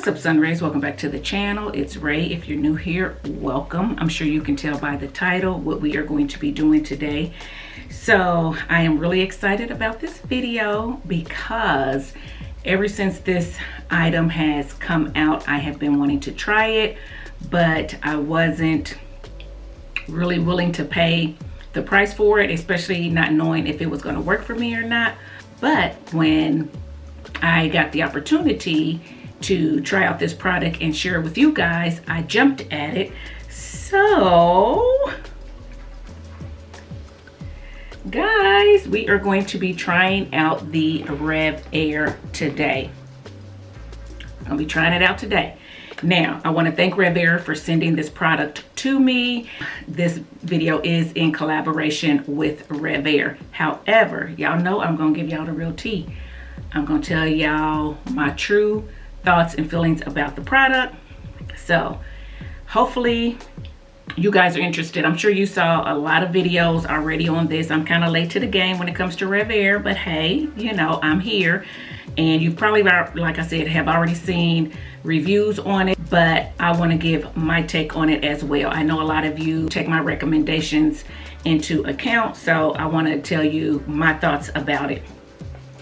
What's up, Sun Rays? Welcome back to the channel. It's Ray. If you're new here, welcome. I'm sure you can tell by the title what we are going to be doing today. So I am really excited about this video because ever since this item has come out, I have been wanting to try it, but I wasn't really willing to pay the price for it, especially not knowing if it was going to work for me or not. But when I got the opportunity to try out this product and share it with you guys, I jumped at it. So guys, we are going to be trying out the RevAir today. I'll be trying it out today. Now, I want to thank RevAir for sending this product to me. This video is in collaboration with RevAir. However, y'all know I'm going to give y'all the real tea. I'm going to tell y'all my true thoughts and feelings about the product. So hopefully you guys are interested. I'm sure you saw a lot of videos already on this. I'm kind of late to the game when it comes to RevAir, but hey, you know, I'm here. And you've probably, like I said, have already seen reviews on it, but I want to give my take on it as well. I know a lot of you take my recommendations into account, so I want to tell you my thoughts about it.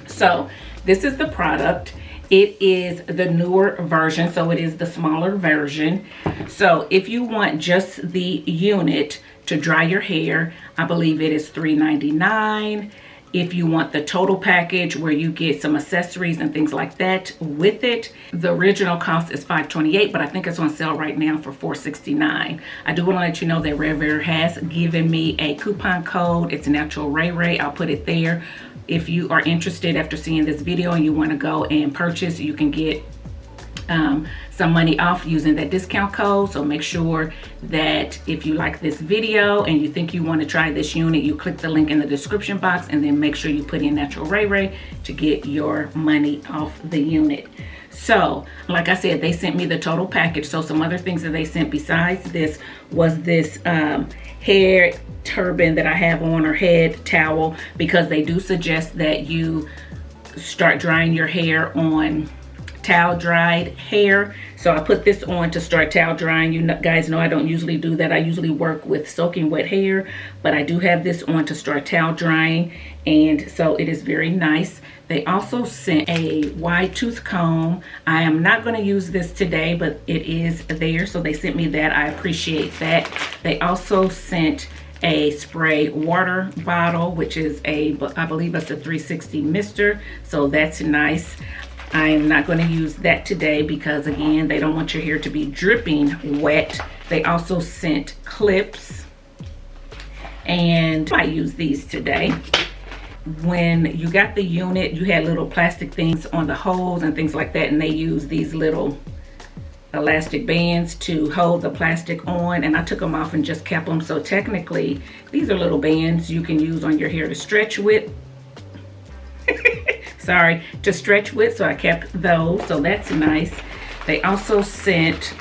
So this is the product. It is the newer version, so it is the smaller version. So if you want just the unit to dry your hair, I believe it is $3.99. If you want the total package where you get some accessories and things like that with it, the original cost is $5.28, but I think it's on sale right now for $4.69. I do want to let you know that RevAir has given me a coupon code. It's NaturalRaeRae. I'll put it there. If you are interested after seeing this video and you want to go and purchase, you can get some money off using that discount code. So make sure that if you like this video and you think you want to try this unit, you click the link in the description box and then make sure you put in NaturalRaeRae to get your money off the unit. So like I said, they sent me the total package. So some other things that they sent besides this was this hair turban that I have on, or head towel, because they do suggest that you start drying your hair on towel dried hair. So I put this on to start towel drying. You guys know I don't usually do that. I usually work with soaking wet hair, but I do have this on to start towel drying, and so it is very nice. They also sent a wide tooth comb. I am not going to use this today, but it is there, so they sent me that. I appreciate that. They also sent a spray water bottle, which is I believe it's a 360 mister, so that's nice. I am not going to use that today because, again, they don't want your hair to be dripping wet. They also sent clips, and I use these today. When you got the unit, you had little plastic things on the holes and things like that, and they use these little elastic bands to hold the plastic on, and I took them off and just kept them. So technically, these are little bands you can use on your hair to stretch with. To stretch with, so I kept those, so that's nice. They also sent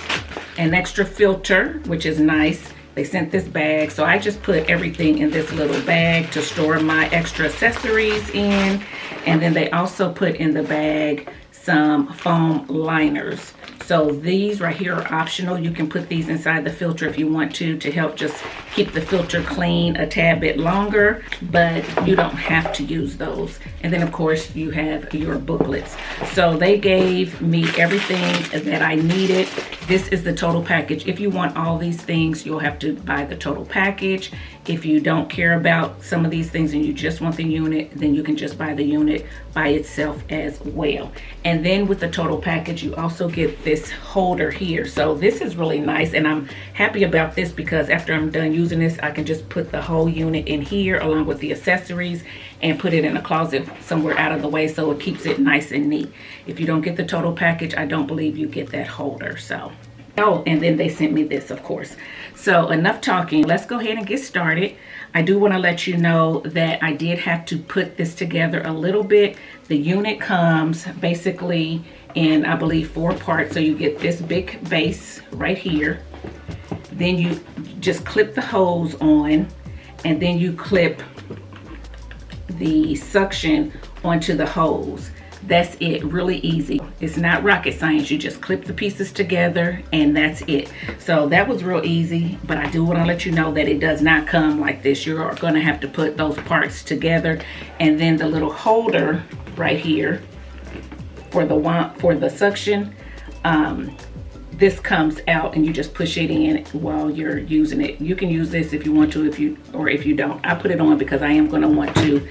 an extra filter, which is nice. They sent this bag, so I just put everything in this little bag to store my extra accessories in. And then they also put in the bag some foam liners. So these right here are optional. You can put these inside the filter if you want to help just keep the filter clean a tad bit longer, but you don't have to use those. And then of course you have your booklets. So they gave me everything that I needed. This is the total package. If you want all these things, you'll have to buy the total package. If you don't care about some of these things and you just want the unit, then you can just buy the unit by itself as well. And then with the total package, you also get this holder here. So this is really nice, and I'm happy about this because after I'm done using this, I can just put the whole unit in here along with the accessories and put it in a closet somewhere out of the way, so it keeps it nice and neat. If you don't get the total package, I don't believe you get that holder. So, oh, and then they sent me this, of course. So enough talking, let's go ahead and get started. I do want to let you know that I did have to put this together a little bit. The unit comes basically in, I believe, 4 parts. So you get this big base right here. Then you just clip the hose on, and then you clip the suction onto the hose. That's it, really easy. It's not rocket science. You just clip the pieces together and that's it. So that was real easy, but I do want to let you know that it does not come like this. You're going to have to put those parts together, and then the little holder right here for the suction, this comes out and you just push it in while you're using it. You can use this if you want to, if you don't. I put it on because I am going to want to,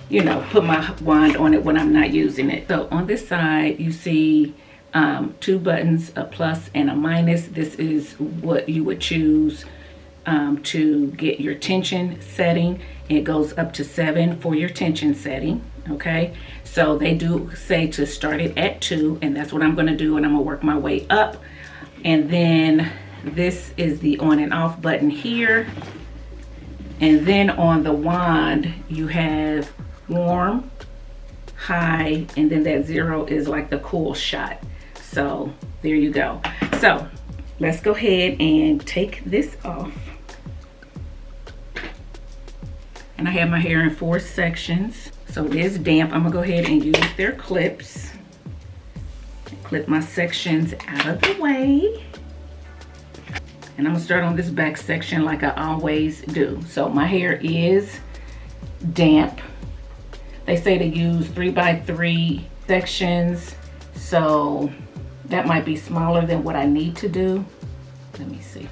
you know, put my wand on it when I'm not using it. So on this side, you see 2 buttons, a plus and a minus. This is what you would choose to get your tension setting. It goes up to 7 for your tension setting. Okay, so they do say to start it at 2, and that's what I'm going to do, and I'm going to work my way up. And then this is the on and off button here. And then on the wand, you have warm, high, and then that 0 is like the cool shot. So there you go. So let's go ahead and take this off. And I have my hair in 4 sections. So it is damp. I'm gonna go ahead and use their clips. Clip my sections out of the way. And I'm gonna start on this back section like I always do. So my hair is damp. They say to use 3x3 sections. So that might be smaller than what I need to do. Let me see.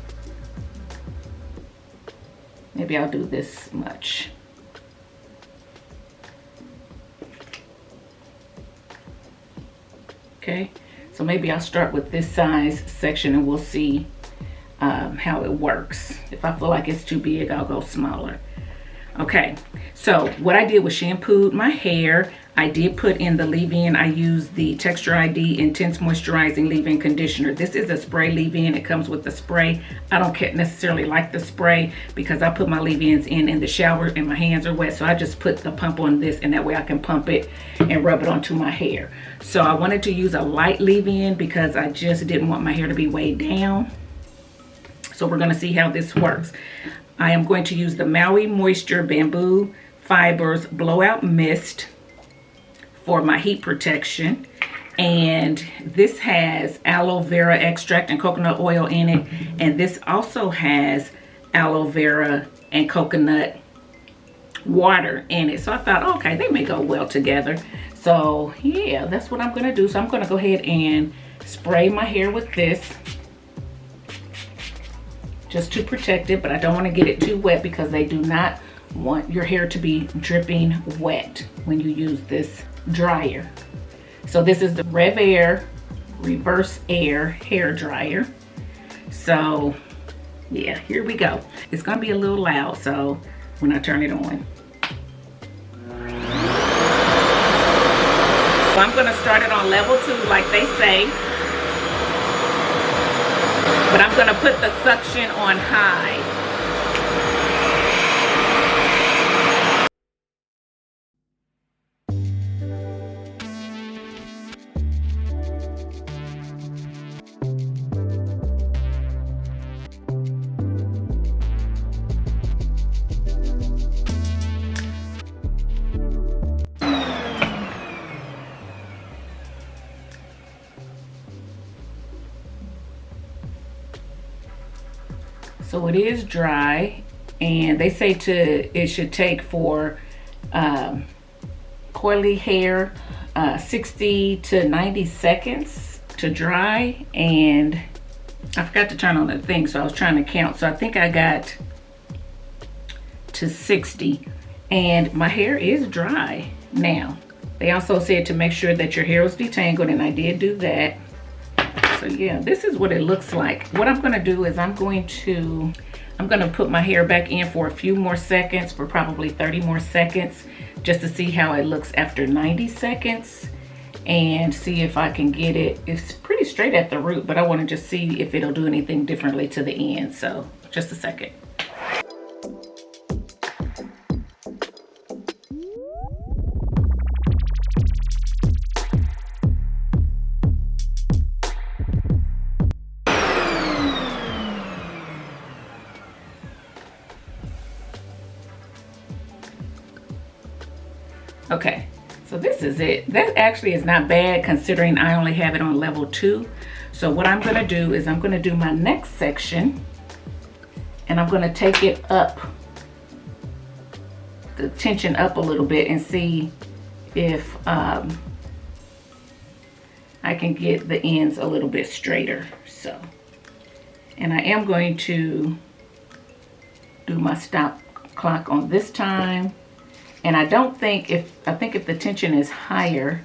Maybe I'll do this much. Okay, so maybe I'll start with this size section and we'll see how it works. If I feel like it's too big, I'll go smaller. Okay, so what I did was shampooed my hair. I did put in the leave-in. I used the Texture ID Intense Moisturizing Leave-In Conditioner. This is a spray leave-in. It comes with the spray. I don't necessarily like the spray because I put my leave-ins in the shower and my hands are wet. So I just put the pump on this, and that way I can pump it and rub it onto my hair. So I wanted to use a light leave-in because I just didn't want my hair to be weighed down. So we're gonna see how this works. I am going to use the Maui Moisture Bamboo Fibers Blowout Mist for my heat protection. And this has aloe vera extract and coconut oil in it. And this also has aloe vera and coconut water in it. So I thought, okay, they may go well together. So yeah, that's what I'm gonna do. So I'm gonna go ahead and spray my hair with this, just to protect it, but I don't want to get it too wet because they do not want your hair to be dripping wet when you use this dryer. So this is the RevAir Reverse Air Hair Dryer. So yeah, here we go. It's gonna be a little loud, so when I turn it on. So I'm gonna start it on level 2 like they say. But I'm gonna put the suction on high. So it is dry, and they say it should take for coily hair 60 to 90 seconds to dry. And I forgot to turn on the thing, so I was trying to count. So I think I got to 60, and my hair is dry now. They also said to make sure that your hair was detangled, and I did do that. So yeah, this is what it looks like. What I'm gonna do is I'm gonna put my hair back in for a few more seconds, for probably 30 more seconds, just to see how it looks after 90 seconds and see if I can get it. It's pretty straight at the root, but I wanna just see if it'll do anything differently to the end. So just a second. Okay, So this is it. That actually is not bad considering I only have it on level 2. So what I'm gonna do is I'm gonna do my next section and I'm gonna take it up, the tension up a little bit, and see if I can get the ends a little bit straighter. So, and I am going to do my stop clock on this time. And I think if the tension is higher,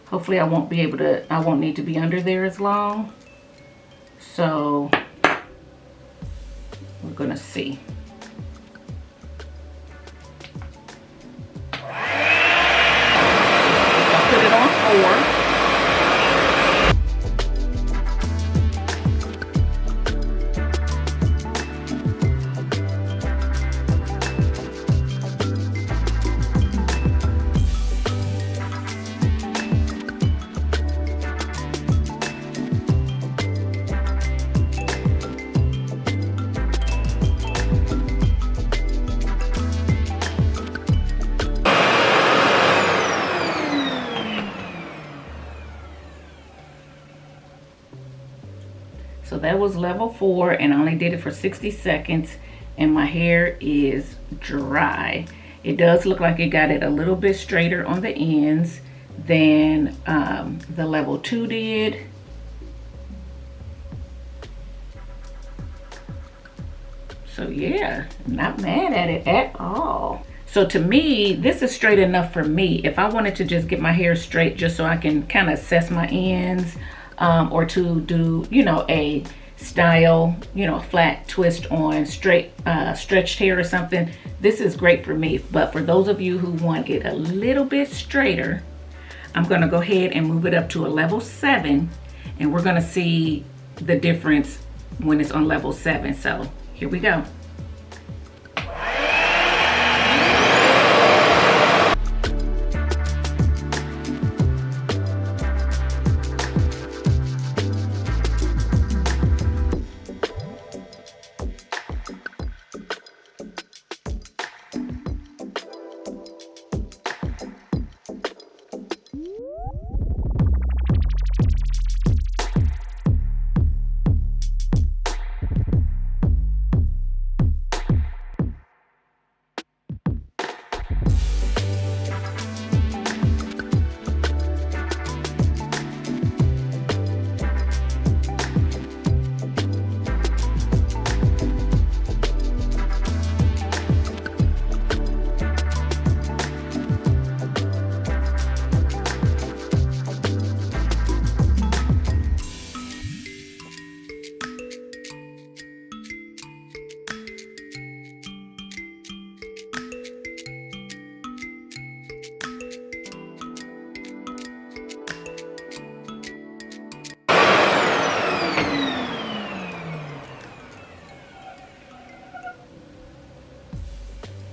hopefully I won't need to be under there as long. So we're gonna see. I'll put it on 4. So that was level 4, and I only did it for 60 seconds, and my hair is dry. It does look like it got it a little bit straighter on the ends than the level 2 did. So yeah, not mad at it at all. So to me, this is straight enough for me. If I wanted to just get my hair straight just so I can kind of assess my ends, or to do, you know, a style, you know, flat twist on straight stretched hair or something, this is great for me. But for those of you who want it a little bit straighter, I'm gonna go ahead and move it up to a level 7, and we're gonna see the difference when it's on level 7. So here we go.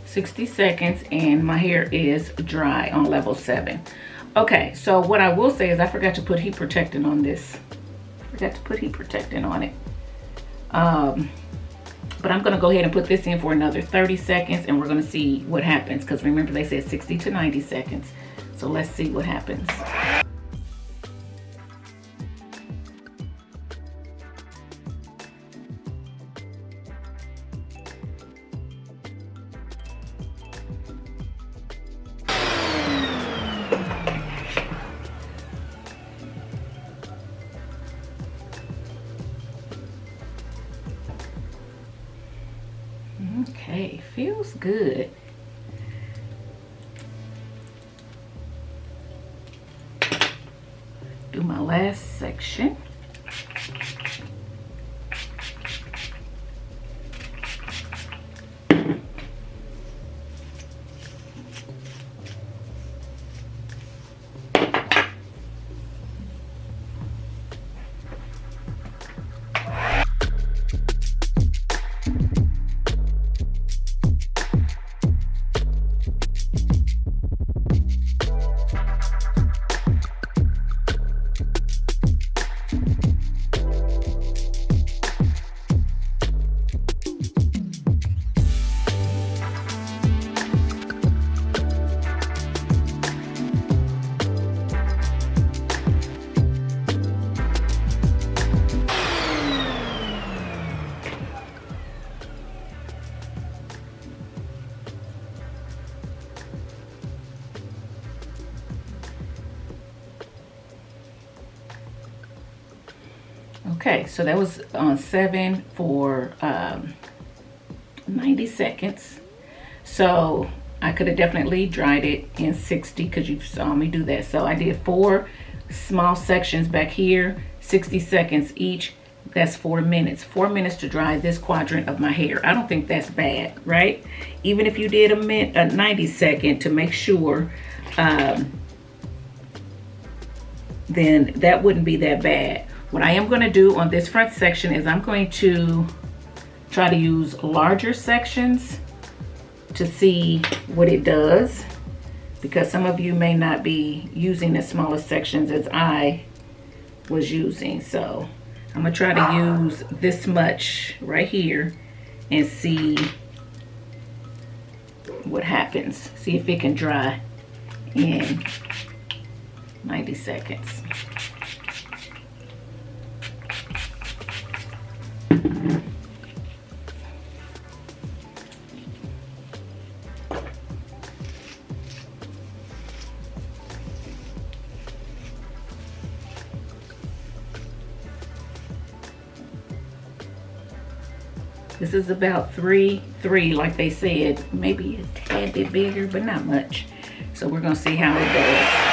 60 seconds and my hair is dry on level 7. Okay, so what I will say is I forgot to put heat protectant on this. Forgot to put heat protectant on it. But I'm gonna go ahead and put this in for another 30 seconds and we're gonna see what happens, because remember they said 60 to 90 seconds. So let's see what happens. Okay, feels good. Do my last section. Okay, so that was on 7 for 90 seconds. So I could have definitely dried it in 60 because you saw me do that. So I did 4 small sections back here, 60 seconds each. That's 4 minutes. 4 minutes to dry this quadrant of my hair. I don't think that's bad, right? Even if you did a 90 second to make sure, then that wouldn't be that bad. What I am going to do on this front section is I'm going to try to use larger sections to see what it does, because some of you may not be using the smallest sections as I was using. So I'm going to try to use this much right here and see what happens. See if it can dry in 90 seconds. This is about 3 like they said, maybe a tad bit bigger, but not much. So we're gonna see how it does.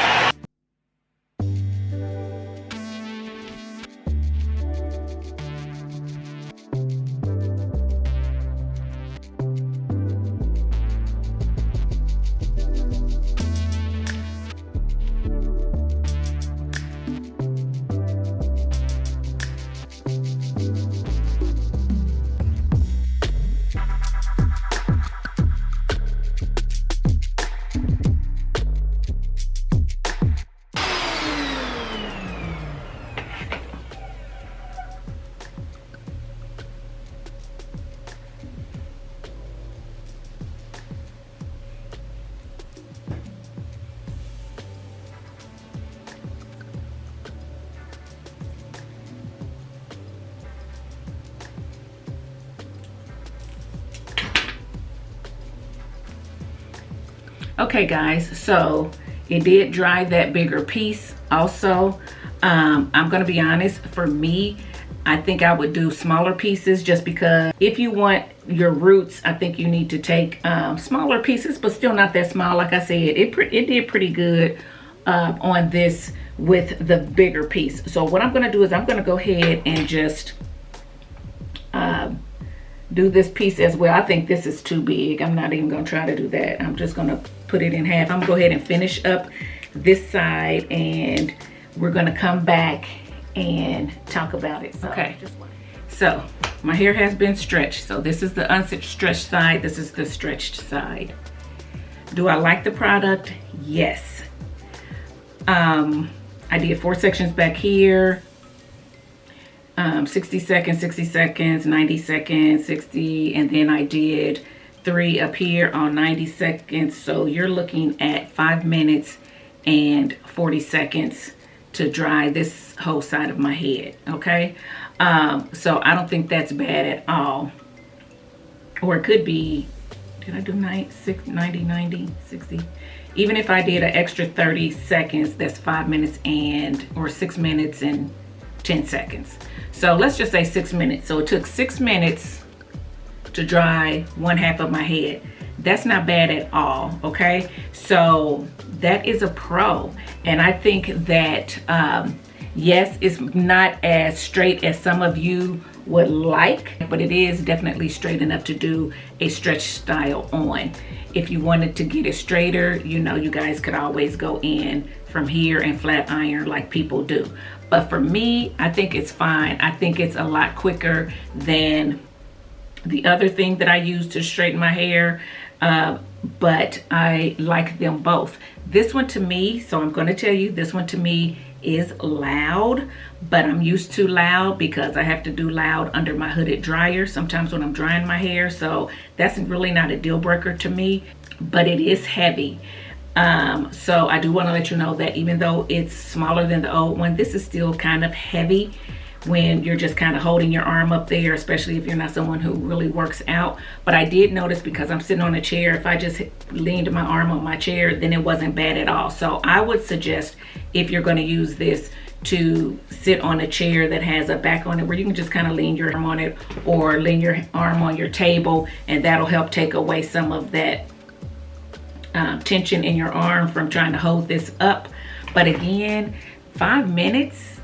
Okay guys, so it did dry that bigger piece also. I'm gonna be honest, for me, I think I would do smaller pieces, just because if you want your roots, I think you need to take smaller pieces, but still not that small. Like I said, it did pretty good on this with the bigger piece. So what I'm gonna do is I'm gonna go ahead and just do this piece as well. I think this is too big. I'm not even gonna try to do that. I'm just gonna put it in half. I'm gonna go ahead and finish up this side, and we're gonna come back and talk about it. So, okay, so my hair has been stretched. So this is the unstretched side, this is the stretched side. Do I like the product? Yes. I did 4 sections back here. 60 seconds, 60 seconds, 90 seconds, 60, and then I did 3 up here on 90 seconds. So you're looking at 5 minutes and 40 seconds to dry this whole side of my head, okay? So I don't think that's bad at all. Or it could be, did I do 90, 60? Even if I did an extra 30 seconds, that's 5 minutes or 6 minutes and 10 seconds. So let's just say 6 minutes. So it took 6 minutes to dry 1/2 of my head. That's not bad at all, okay? So that is a pro. And I think that, yes, it's not as straight as some of you would like, but it is definitely straight enough to do a stretch style on. If you wanted to get it straighter, you know, you guys could always go in from here and flat iron like people do. But for me, I think it's fine. I think it's a lot quicker than the other thing that I use to straighten my hair, but I like them both. This one to me, so I'm going to tell you, this one to me is loud, but I'm used to loud because I have to do loud under my hooded dryer sometimes when I'm drying my hair. So that's really not a deal breaker to me, but it is heavy. So I do want to let you know that even though it's smaller than the old one, this is still kind of heavy when you're just kind of holding your arm up there, especially if you're not someone who really works out. But I did notice, because I'm sitting on a chair, if I just leaned my arm on my chair, then it wasn't bad at all. So I would suggest, if you're going to use this, to sit on a chair that has a back on it, where you can just kind of lean your arm on it, or lean your arm on your table, and that'll help take away some of that tension in your arm from trying to hold this up. But again, 5 minutes,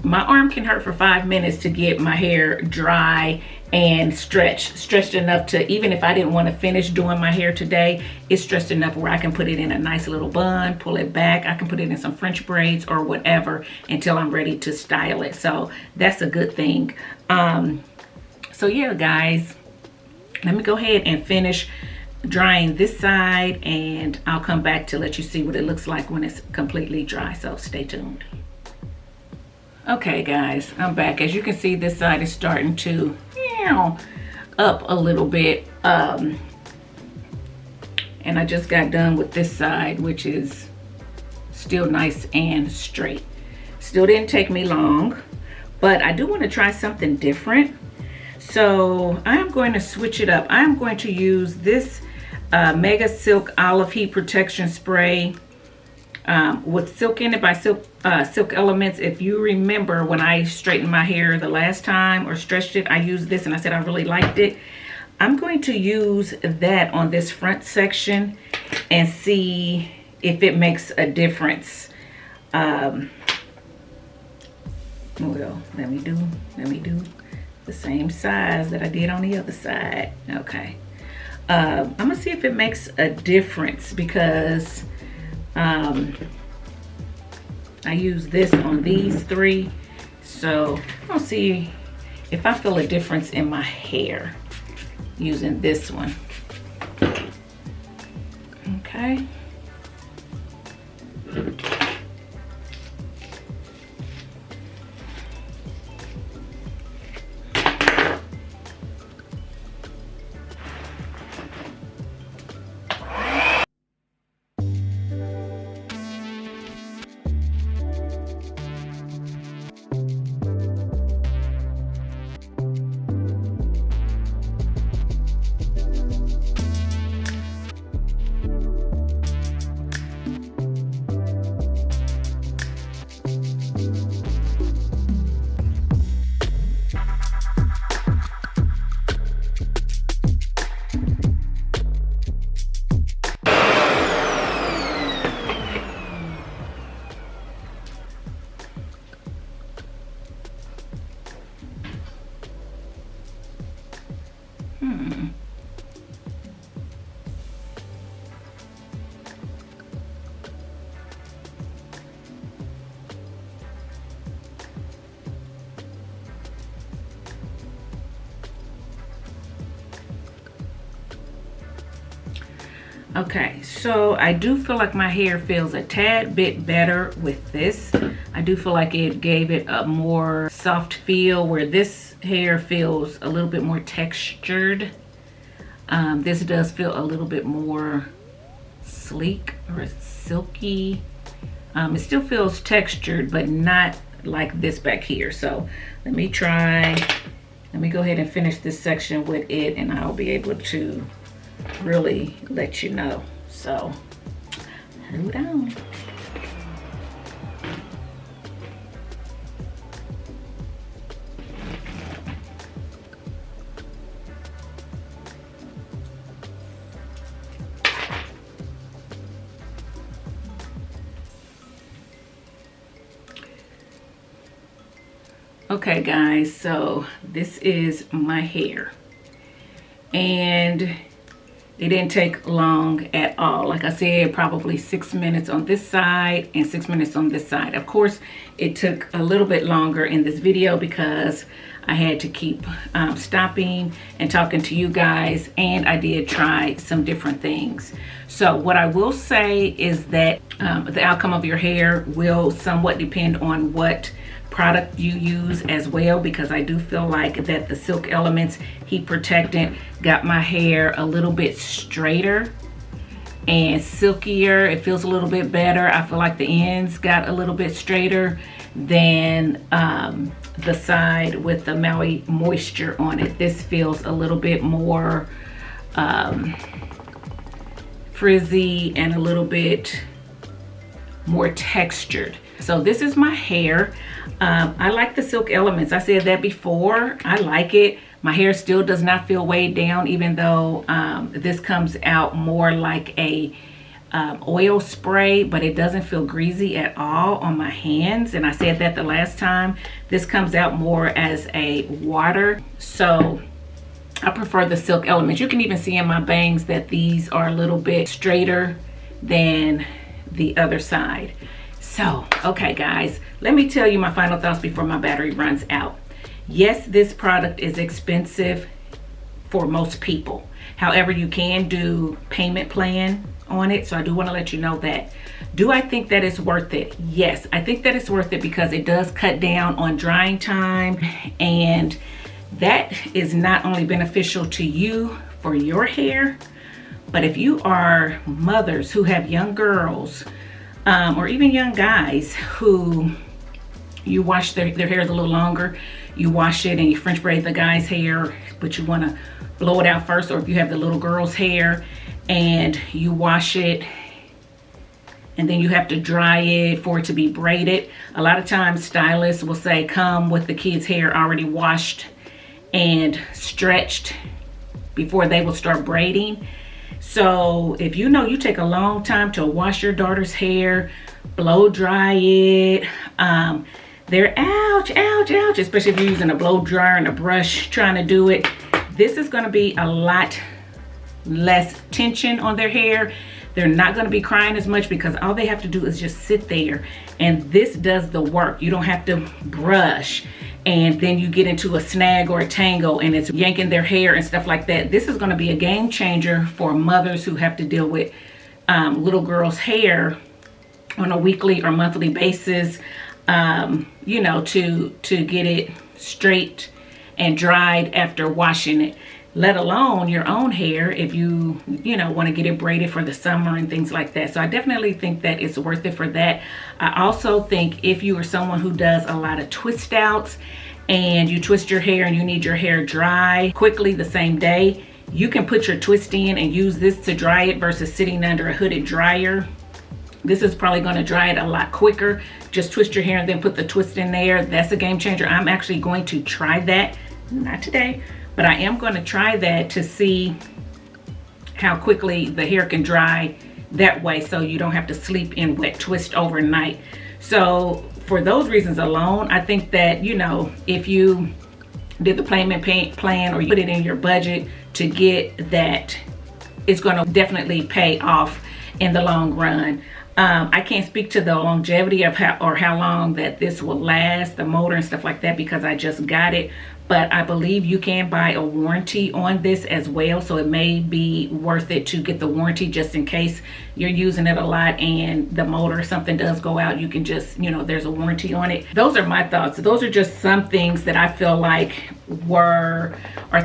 my arm can hurt for 5 minutes to get my hair dry and stretched enough to, even if I didn't want to finish doing my hair today, it's stretched enough where I can put it in a nice little bun, pull it back. I can put it in some French braids or whatever until I'm ready to style it. So that's a good thing. So yeah, guys, let me go ahead and finish drying this side, and I'll come back to let you see what it looks like when it's completely dry. So stay tuned. Okay guys, I'm back. As you can see, this side is starting to up a little bit, and I just got done with this side, which is still nice and straight. Still didn't take me long, but I do want to try something different. So I'm going to switch it up. I'm going to use this Mega Silk Olive Heat Protection Spray with silk in it by Silk Elements. If you remember, when I straightened my hair the last time or stretched it, I used this and I said I really liked it. I'm going to use that on this front section and see if it makes a difference. Well, let me do the same size that I did on the other side. Okay. I'm gonna see if it makes a difference, because I use this on these three, so I'll see if I feel a difference in my hair using this one. Okay. Okay, so I do feel like my hair feels a tad bit better with this. I do feel like it gave it a more soft feel, where this hair feels a little bit more textured. This does feel a little bit more sleek or silky. It still feels textured, but not like this back here. So let me go ahead and finish this section with it, and I'll be able to really let you know. So hold on. Okay guys, so this is my hair, and it didn't take long at all. Like I said, probably 6 minutes on this side and 6 minutes on this side. Of course, it took a little bit longer in this video because I had to keep stopping and talking to you guys, and I did try some different things. So what I will say is that the outcome of your hair will somewhat depend on what product you use as well, because I do feel like that the Silk Elements Heat Protectant got my hair a little bit straighter and silkier. It feels a little bit better. I feel like the ends got a little bit straighter. than the side with the Maui moisture on it. This feels a little bit more frizzy and a little bit more textured. So this is my hair. I like the Silk Elements. I said that before. I like it. My hair still does not feel weighed down, even though this comes out more like a oil spray, but it doesn't feel greasy at all on my hands. And I said that the last time. This comes out more as a water. So I prefer the Silk Elements. You can even see in my bangs that these are a little bit straighter than the other side. So, okay guys, let me tell you my final thoughts before my battery runs out. Yes, this product is expensive for most people. However, you can do payment plan on it. So I do want to let you know that. Do I think that it's worth it? Yes, I think that it's worth it because it does cut down on drying time, and that is not only beneficial to you for your hair, but if you are mothers who have young girls or even young guys who you wash their hair is a little longer, you wash it and you French braid the guy's hair, but you want to blow it out first, or if you have the little girl's hair and you wash it and then you have to dry it for it to be braided. A lot of times stylists will say come with the kid's hair already washed and stretched before they will start braiding. So if you know you take a long time to wash your daughter's hair, blow dry it, they're ouch, ouch, ouch, especially if you're using a blow dryer and a brush trying to do it. This is going to be a lot less tension on their hair. They're not going to be crying as much because all they have to do is just sit there, and this does the work. You don't have to brush and then you get into a snag or a tangle and it's yanking their hair and stuff like that. This is going to be a game changer for mothers who have to deal with little girls' hair on a weekly or monthly basis, you know, to get it straight and dried after washing it, let alone your own hair if you know, want to get it braided for the summer and things like that. So I definitely think that it's worth it for that. I also think if you are someone who does a lot of twist outs and you twist your hair and you need your hair dry quickly the same day, you can put your twist in and use this to dry it versus sitting under a hooded dryer. This is probably going to dry it a lot quicker. Just twist your hair and then put the twist in there. That's a game changer. I'm actually going to try that. Not today, but I am going to try that to see how quickly the hair can dry that way, so you don't have to sleep in wet twist overnight. So for those reasons alone, I think that, you know, if you did the payment plan or you put it in your budget to get that, it's going to definitely pay off in the long run. I can't speak to the longevity of how long that this will last, the motor and stuff like that, because I just got it. But I believe you can buy a warranty on this as well. So it may be worth it to get the warranty just in case you're using it a lot and the motor or something does go out. You can just, you know, there's a warranty on it. Those are my thoughts. Those are just some things that I feel like are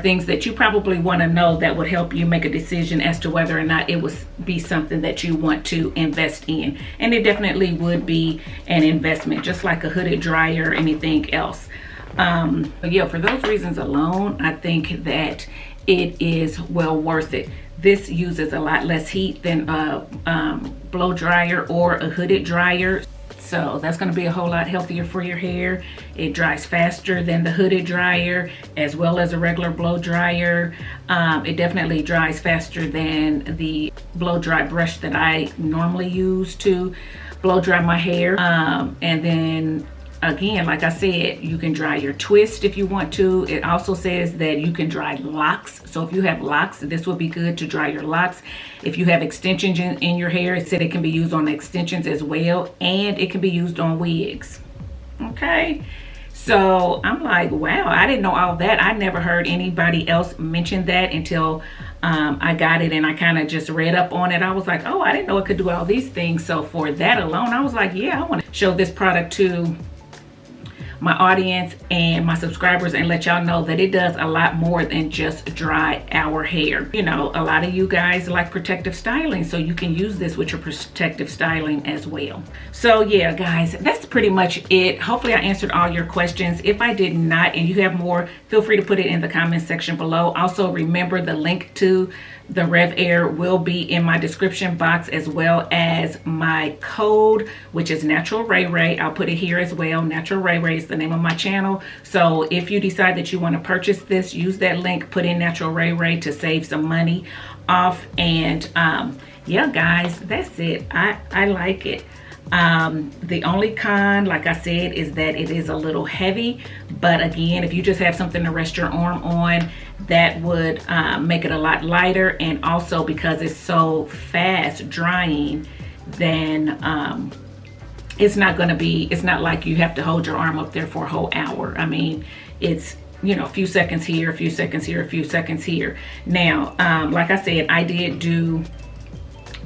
things that you probably want to know that would help you make a decision as to whether or not it would be something that you want to invest in. And it definitely would be an investment, just like a hooded dryer or anything else. Yeah, for those reasons alone, I think that it is well worth it. This uses a lot less heat than a blow dryer or a hooded dryer, so that's going to be a whole lot healthier for your hair. It dries faster than the hooded dryer as well as a regular blow dryer. It definitely dries faster than the blow dry brush that I normally use to blow dry my hair. And then again, like I said, you can dry your twist if you want to. It also says that you can dry locks. So if you have locks, this would be good to dry your locks. If you have extensions in your hair, it said it can be used on extensions as well, and it can be used on wigs. Okay, so I'm like, wow, I didn't know all that. I never heard anybody else mention that until I got it and I kind of just read up on it. I was like, oh, I didn't know it could do all these things. So for that alone, I was like, yeah, I want to show this product to my audience and my subscribers and let y'all know that it does a lot more than just dry our hair. You know, a lot of you guys like protective styling, so you can use this with your protective styling as well. So yeah, guys, that's pretty much it. Hopefully I answered all your questions. If I did not and you have more, feel free to put it in the comment section below. Also, remember the link to the RevAir will be in my description box, as well as my code, which is NaturalRaeRae. I'll put it here as well. NaturalRaeRae is the name of my channel. So if you decide that you want to purchase this, use that link, put in NaturalRaeRae to save some money off. And yeah, guys, that's it. I like it. The only con, like I said, is that it is a little heavy, but again, if you just have something to rest your arm on, that would make it a lot lighter. And also because it's so fast drying, then it's not like you have to hold your arm up there for a whole hour. I mean, it's, you know, a few seconds here, a few seconds here, a few seconds here. Now, like I said, I did do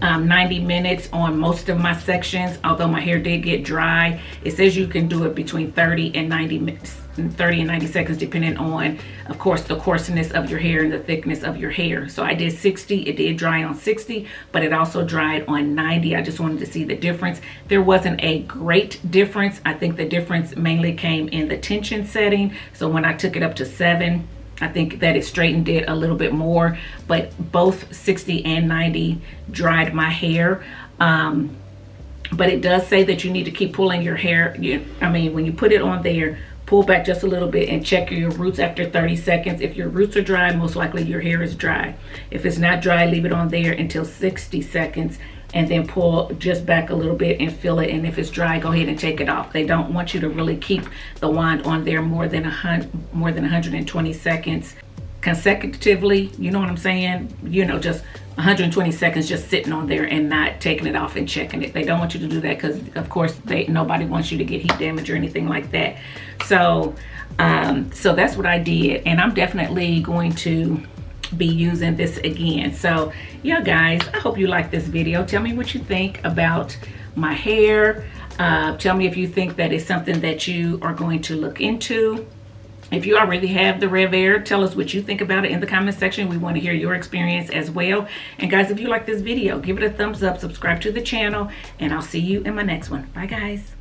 90 minutes on most of my sections, although my hair did get dry. It says you can do it between 30 and 90 minutes, 30 and 90 seconds, depending on, of course, the coarseness of your hair and the thickness of your hair. So I did 60. It did dry on 60, but it also dried on 90. I just wanted to see the difference. There wasn't a great difference. I think the difference mainly came in the tension setting. So when I took it up to 7, I think that it straightened it a little bit more, but both 60 and 90 dried my hair. But it does say that you need to keep pulling your hair. I mean, when you put it on there, pull back just a little bit and check your roots after 30 seconds. If your roots are dry, most likely your hair is dry. If it's not dry, leave it on there until 60 seconds and then pull just back a little bit and fill it. And if it's dry, go ahead and take it off. They don't want you to really keep the wand on there more than 120 seconds consecutively. You know what I'm saying? You know, just 120 seconds just sitting on there and not taking it off and checking it. They don't want you to do that because, of course, nobody wants you to get heat damage or anything like that. So, so that's what I did, and I'm definitely going to be using this again. So yeah, guys, I hope you like this video. Tell me what you think about my hair. Tell me if you think that is something that you are going to look into. If you already have the RevAir, tell us what you think about it in the comment section. We want to hear your experience as well. And guys, if you like this video, give it a thumbs up, subscribe to the channel, and I'll see you in my next one. Bye, guys.